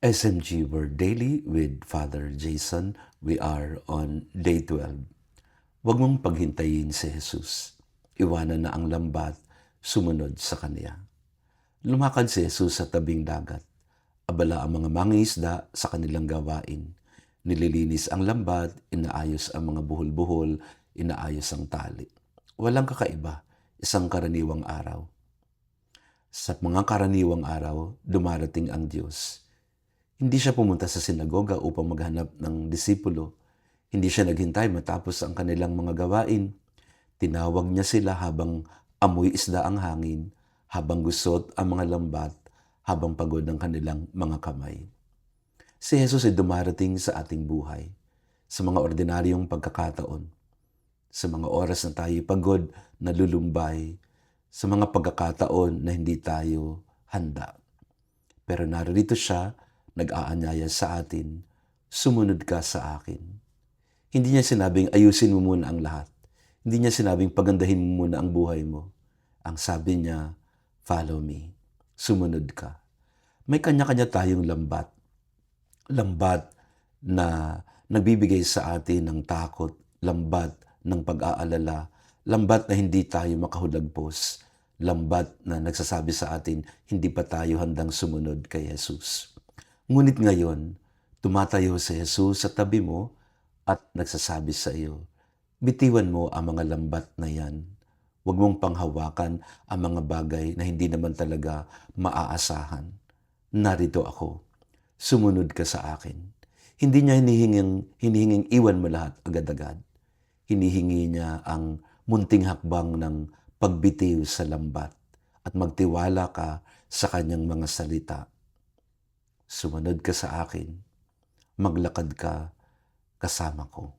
SMG Word Daily with Father Jason. We are on day 12. Huwag mong paghintayin si Jesus. Iwanan na ang lambat, sumunod sa Kanya. Lumakad si Jesus sa tabing dagat. Abala ang mga mangingisda sa kanilang gawain. Nililinis ang lambat, inaayos ang mga buhol-buhol, inaayos ang tali. Walang kakaiba, isang karaniwang araw. Sa mga karaniwang araw, dumarating ang Diyos. Hindi siya pumunta sa sinagoga upang maghanap ng disipulo. Hindi siya naghintay matapos ang kanilang mga gawain. Tinawag niya sila habang amoy isda ang hangin, habang gusot ang mga lambat, habang pagod ang kanilang mga kamay. Si Jesus ay dumarating sa ating buhay, sa mga ordinaryong pagkakataon, sa mga oras na tayo pagod, nalulumbay, sa mga pagkakataon na hindi tayo handa. Pero narito siya, nag-aanyaya sa atin, sumunod ka sa akin. Hindi niya sinabing ayusin mo muna ang lahat. Hindi niya sinabing pagandahin mo muna ang buhay mo. Ang sabi niya, follow me, sumunod ka. May kanya-kanya tayong lambat. Lambat na nagbibigay sa atin ng takot, lambat ng pag-aalala, lambat na hindi tayo makahulagpos, lambat na nagsasabi sa atin, hindi pa tayo handang sumunod kay Jesus. Ngunit ngayon, tumatayo si Jesus sa tabi mo at nagsasabi sa iyo, bitiwan mo ang mga lambat na yan. Huwag mong panghawakan ang mga bagay na hindi naman talaga maaasahan. Narito ako. Sumunod ka sa akin. Hindi niya hinihinging iwan mo lahat agad-agad. Hinihingi niya ang munting hakbang ng pagbitiw sa lambat at magtiwala ka sa kanyang mga salita. Sumunod ka sa akin, maglakad ka kasama ko.